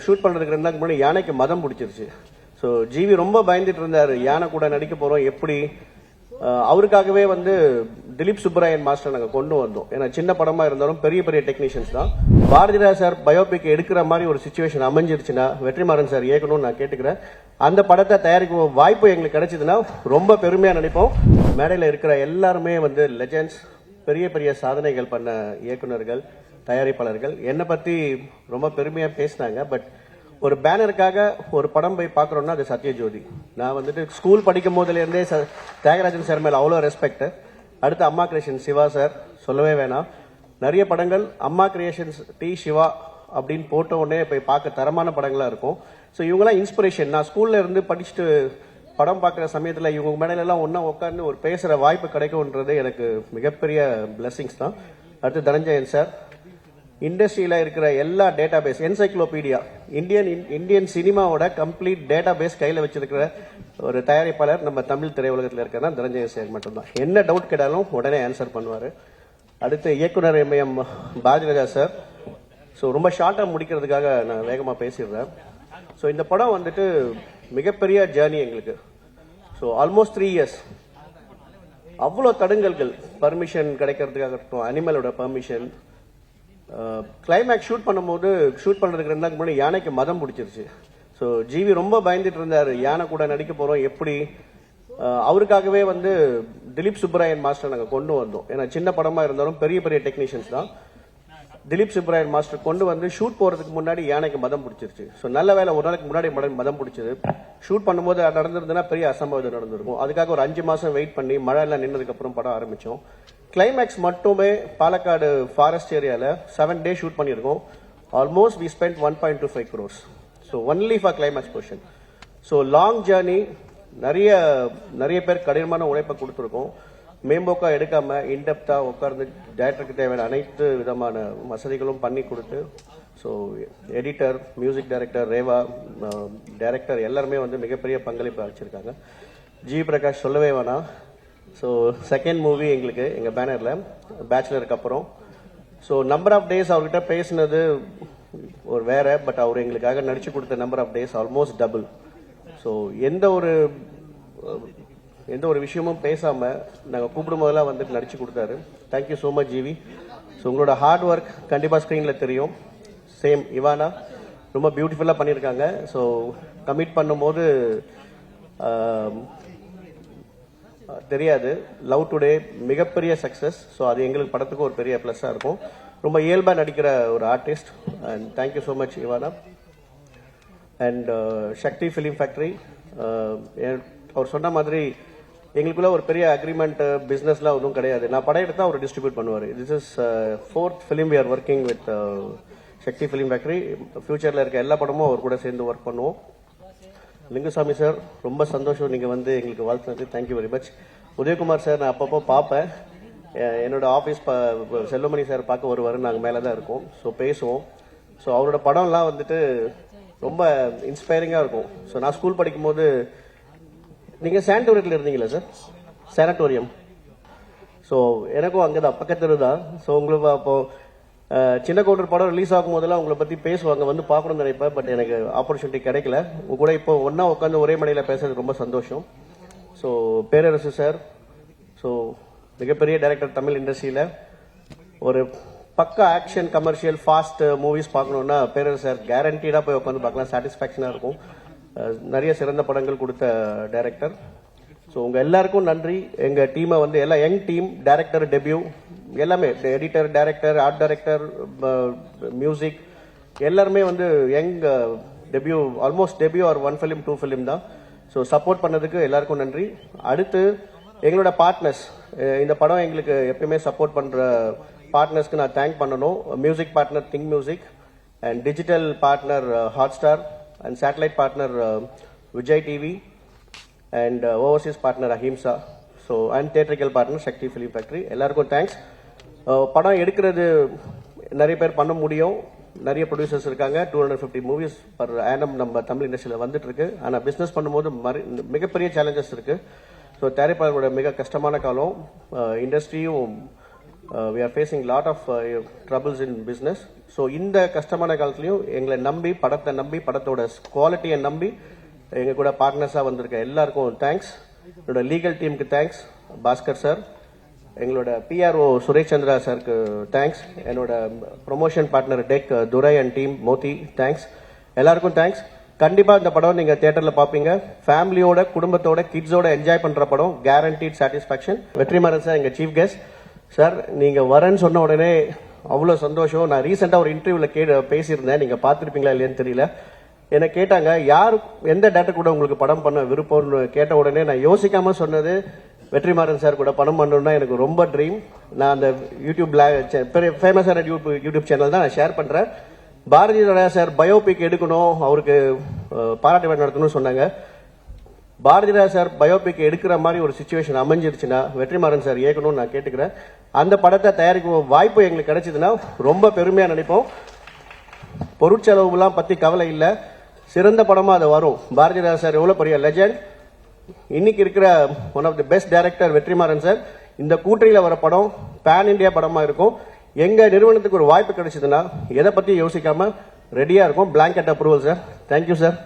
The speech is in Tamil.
ஷூட் பண்றதுக்கு 2 நாளுக்கு முன்னாடி யானைக்கு மதம் பிடிச்சிருச்சு. ஸோ ஜிவி ரொம்ப பயந்துட்டு இருந்தாரு, யானை கூட நடிக்க போறோம் எப்படி. அவருக்காகவே வந்து திலீப் சுப்பராயன் மாஸ்டர் நாங்கள் கொண்டு வந்தோம். ஏன்னா சின்ன படமா இருந்தாலும் பெரிய பெரிய டெக்னீஷியன்ஸ் தான். பாரதிராஜ் சார் பயோபிக் எடுக்கிற மாதிரி ஒரு சுச்சுவேஷன் அமைஞ்சிருச்சுன்னா வெற்றிமாறன் சார் இயக்கணும்னு நான் கேட்டுக்கிறேன். அந்த படத்தை தயாரிக்கும் வாய்ப்பு எங்களுக்கு கிடைச்சதுன்னா ரொம்ப பெருமையா நினைப்போம். மேடையில் இருக்கிற எல்லாருமே வந்து லெஜெண்ட்ஸ், பெரிய பெரிய சாதனைகள் பண்ண இயக்குநர்கள், தயாரிப்பாளர்கள் என்னை பத்தி ரொம்ப பெருமையா பேசினாங்க. பட் ஒரு பேனருக்காக ஒரு படம் போய் பார்க்குறோம்னா அது சத்யஜோதி. நான் வந்துட்டு ஸ்கூல் படிக்கும் போதுலேருந்தே தியாகராஜன் சார் மேலே அவ்வளோ ரெஸ்பெக்ட். அடுத்து அம்மா கிரியேஷன் சிவா சார் சொல்லவே வேணாம். நிறைய படங்கள் அம்மா கிரியேஷன்ஸ் டி சிவா அப்படின்னு போட்ட உடனே போய் பார்க்க தரமான படங்களாக இருக்கும். ஸோ இவங்கெல்லாம் இன்ஸ்பிரேஷன். நான் ஸ்கூல்ல இருந்து படிச்சுட்டு படம் பார்க்குற சமயத்தில் இவங்க மேடையிலலாம் ஒன்றா உட்காந்து ஒரு பேசுகிற வாய்ப்பு கிடைக்கும்ன்றது எனக்கு மிகப்பெரிய பிளெஸிங்ஸ் தான். அடுத்து தனஞ்சயன் சார், இண்டஸ்ட்ரியில இருக்கிற எல்லா டேட்டா பேஸ், என்சைக்ளோபீடியா, இந்தியன் சினிமாவோட கம்ப்ளீட் டேட்டா பேஸ் கையில் வச்சிருக்கிற ஒரு தயாரிப்பாளர் நம்ம தமிழ் திரையுலகத்தில் இருக்கிற தனஞ்சயன் சார் மட்டும்தான். என்ன டவுட் கேட்டாலும் உடனே ஆன்சர் பண்ணுவார். அடுத்து இயக்குனர் எம்எம் பாரதிராஜா சார். ஸோ ரொம்ப ஷார்ட்டாக முடிக்கிறதுக்காக நான் வேகமாக பேசிடுறேன். ஸோ இந்த படம் வந்துட்டு மிகப்பெரிய ஜேர்னி எங்களுக்கு. ஸோ ஆல்மோஸ்ட் 3 years அவ்வளோ தடுங்கல்கள், பர்மிஷன் கிடைக்கிறதுக்காக இருக்கட்டும், அனிமலோட பர்மிஷன். கிளைமேக்ஸ் ஷூட் பண்றதுக்கு 2 நாளுக்கு முன்னாடி யானைக்கு மதம் பிடிச்சிருச்சு. ஸோ ஜிவி ரொம்ப பயந்துட்டு இருந்தாரு, யானை கூட நடிக்க போறோம் எப்படி. அவருக்காகவே வந்து திலீப் சுப்பராயன் மாஸ்டர் நாங்கள் கொண்டு வந்தோம். ஏன்னா சின்ன படமா இருந்தாலும் பெரிய பெரிய டெக்னீஷியன்ஸ் தான். திலீப் சுப்பராயன் மாஸ்டர் கொண்டு வந்து ஷூட் போறதுக்கு முன்னாடி யானைக்கு மதம் பிடிச்சிருச்சு. ஸோ நல்ல வேலை ஒரு நாளைக்கு முன்னாடி மதம் பிடிச்சது. ஷூட் பண்ணும்போது நடந்திருந்ததுன்னா பெரிய அசம்பாவிதம் நடந்திருக்கும். அதுக்காக ஒரு 5 மாசம் வெயிட் பண்ணி மழை எல்லாம் நின்னதுக்கு அப்புறம் படம் ஆரம்பிச்சோம். கிளைமேக்ஸ் மட்டுமே பாலக்காடு ஃபாரஸ்ட் ஏரியால 7 days ஷூட் பண்ணியிருக்கோம். Almost we spend 1.25 crores. So only for climax portion. So long journey, நிறைய பேர் கடினமான உழைப்பை கொடுத்துருக்கோம். மேம்போக்கா எடுக்காம இன்டெப்தா உட்கார்ந்து டைரக்டருக்கு தேவையான அனைத்து விதமான வசதிகளும் பண்ணி கொடுத்து, so editor, music director, Reva director எல்லாருமே வந்து மிகப்பெரிய பங்களிப்பு அளிச்சிருக்காங்க. ஜி பிரகாஷ் சொல்லவே வேணாம். ஸோ செகண்ட் மூவி எங்களுக்கு எங்கள் பேனரில் பேச்சுலருக்கு அப்புறம். ஸோ நம்பர் ஆஃப் டேஸ் அவர்கிட்ட பேசினது ஒரு வேற, பட் அவர் எங்களுக்காக நடிச்சு கொடுத்த number of days almost double. So எந்த ஒரு விஷயமும் பேசாம நாங்கள் கூப்பிடும் போதெல்லாம் வந்துட்டு நடிச்சு கொடுத்தாரு. Thank you so much GV. So உங்களோட ஹார்ட் ஒர்க் கண்டிப்பாக ஸ்க்ரீனில் தெரியும். சேம் இவானா ரொம்ப பியூட்டிஃபுல்லாக பண்ணியிருக்காங்க. ஸோ கமிட் பண்ணும்போது தெரியாது, லவ் டுடே மிகப்பெரிய சக்சஸ். ஸோ அது எங்களுக்கு படத்துக்கு ஒரு பெரிய ப்ளஸ்ஸாக இருக்கும். ரொம்ப இயல்பாக நடிக்கிற ஒரு artist. And thank you so much Ivana. And Sakthi film factory, அவர் சொன்ன மாதிரி எங்களுக்குள்ள ஒரு பெரிய அக்ரிமெண்ட் பிசினஸ்லாம் ஒன்றும் கிடையாது. நான் படம் எடுத்தா அவர் டிஸ்ட்ரிபியூட் பண்ணுவார். This is 4th film we are working with Sakthi film factory. ஃபியூச்சரில் இருக்க எல்லா படமும் அவர் கூட சேர்ந்து ஒர்க் பண்ணுவோம். லிங்குசாமி சார், ரொம்ப சந்தோஷம் நீங்கள் வந்து எங்களுக்கு வாழ்த்துனது. Thank you very much. Udhayakumar sir நான் அப்பப்போ பார்ப்பேன். என்னோட ஆஃபீஸ் செல்வமணி சார் பார்க்க வருவார். நாங்கள் மேலே தான் இருக்கோம். ஸோ பேசுவோம். ஸோ அவரோட படம்லாம் வந்துட்டு ரொம்ப இன்ஸ்பைரிங்காக இருக்கும். ஸோ நான் ஸ்கூல் படிக்கும்போது, நீங்கள் சானிட்டோரியத்தில் இருந்தீங்களா சார்? சானிட்டோரியம். ஸோ எனக்கும் அங்கே தான் பக்கத்தில் தான். ஸோ உங்களுக்கு அப்போ சின்ன கவுண்டர் படம் ரிலீஸ் ஆகும் போதெல்லாம் உங்களை பற்றி பேசுவாங்க, வந்து பார்க்கணும்னு நினைப்பேன். பட் எனக்கு ஆப்பர்ச்சுனிட்டி கிடைக்கல. உங்க கூட இப்போ ஒன்றா உட்காந்து ஒரே மனையில் பேசுறது ரொம்ப சந்தோஷம். ஸோ பேரரசு சார், ஸோ மிகப்பெரிய டைரக்டர் தமிழ் இண்டஸ்ட்ரியில். ஒரு பக்கா ஆக்ஷன், கமர்ஷியல், ஃபாஸ்ட் மூவிஸ் பார்க்கணுன்னா பேரரசு சார் கேரண்டீடாக போய் உட்காந்து பார்க்கலாம். சாட்டிஸ்ஃபேக்ஷனாக இருக்கும். நிறைய சிறந்த படங்கள் கொடுத்த டைரக்டர். ஸோ உங்கள் எல்லாருக்கும் நன்றி. எங்கள் டீமை வந்து எல்லாம் யங் டீம், டைரக்டர் டெபியூ எல்லாமே, editor, director, art director, music எல்லாருமே வந்து young debut, almost debut or 1 film 2 film தான். ஸோ சப்போர்ட் பண்ணதுக்கு எல்லாருக்கும் நன்றி. அடுத்து எங்களோட பார்ட்னர்ஸ், இந்த படம் எங்களுக்கு எப்பயுமே சப்போர்ட் பண்ணுற பார்ட்னர்ஸ்க்கு நான் தேங்க் பண்ணணும். Music partner think music, and digital partner Hotstar, and satellite partner Vijay TV, and overseas partner Ahimsa, so and theatrical partner Shakti Film Factory. எல்லாருக்கும் தேங்க்ஸ். படம் எடுக்கிறது நிறைய பேர் பண்ண முடியும், நிறைய ப்ரொடியூசர்ஸ் இருக்காங்க. 250 movies per annum நம்ம தமிழ் இண்டஸ்ட்ரியில் வந்துட்டு இருக்கு. ஆனால் பிஸ்னஸ் பண்ணும்போது மிகப்பெரிய சேலஞ்சஸ் இருக்கு. ஸோ தயாரிப்பாளர்களோட மிக கஷ்டமான காலம். இண்டஸ்ட்ரியும் we are facing lot of troubles in business. So இந்த கஷ்டமான காலத்துலையும் எங்களை நம்பி படத்தை நம்பி படத்தோட குவாலிட்டியை நம்பி எங்க கூட பார்ட்னர்ஸாக வந்திருக்க எல்லாருக்கும் தேங்க்ஸ். என்னோட லீகல் டீமுக்கு தேங்க்ஸ், பாஸ்கர் சார். எங்களோட பிஆர்ஓ சுரேஷ் சந்திரா சாருக்கு தேங்க்ஸ். என்னோட promotion partner tech Durai and team Modi thanks. எல்லாருக்கும் தேங்க்ஸ். கண்டிப்பா இந்த படம் நீங்க தியேட்டர்ல பாப்பீங்க. ஃபேமிலியோட குடும்பத்தோட கிட்ஸோட என்ஜாய் பண்ற படம், கேரண்டீட் சாட்டிஸ்பாக்சன். வெற்றிமாறன் சார் எங்க சீஃப் கெஸ்ட் சார், நீங்க வரேன்னு சொன்ன உடனே அவ்வளவு சந்தோஷம். நான் ரீசெண்டா ஒரு இன்டர்வியூல பேசியிருந்தேன், நீங்க பாத்திருப்பீங்களா இல்லையான்னு தெரியல. என்ன கேட்டாங்க, யார் எந்த டேரக்டர் கூட உங்களுக்கு படம் பண்ண விருப்பம்னு கேட்ட உடனே நான் யோசிக்காம சொன்னது வெற்றிமாறன் சார் கூட படம் பண்ணணும்னா எனக்கு ரொம்ப ட்ரீம். நான் அந்த யூடியூப்ல ஃபேமஸான யூடியூப் சேனல் தான் நான் ஷேர் பண்றேன். பாரதி ராஜா சார் பயோபிக் எடுக்கணும், அவருக்கு பாராட்டு விழா நடத்தணும்னு சொன்னாங்க. பாரதி ராஜா சார் பயோபிக் எடுக்கிற மாதிரி ஒரு சிச்சுவேஷன் அமைஞ்சிருச்சுன்னா வெற்றிமாறன் சார் இயக்கணும்னு நான் கேட்டுக்கிறேன். அந்த படத்தை தயாரிக்கும் வாய்ப்பு எங்களுக்கு கிடைச்சதுன்னா ரொம்ப பெருமையா நினைப்போம். பொருட்செலவுலாம் பத்தி கவலை இல்லை, சிறந்த படமா அது வரும். பாரதி ராஜா சார் எவ்வளவு பெரிய லெஜண்ட், இன்னைக்கு இருக்கிற one of the best director Vetrimaaran sir. இந்த கூட்டணியில வர படம் பேன் இந்தியா படமா இருக்கும். எங்க நிறுவனத்துக்கு ஒரு வாய்ப்பு கிடைச்சதுன்னா எதை பத்தி யோசிக்காம ரெடியா இருக்கும். Blanket approval sir. Thank you sir.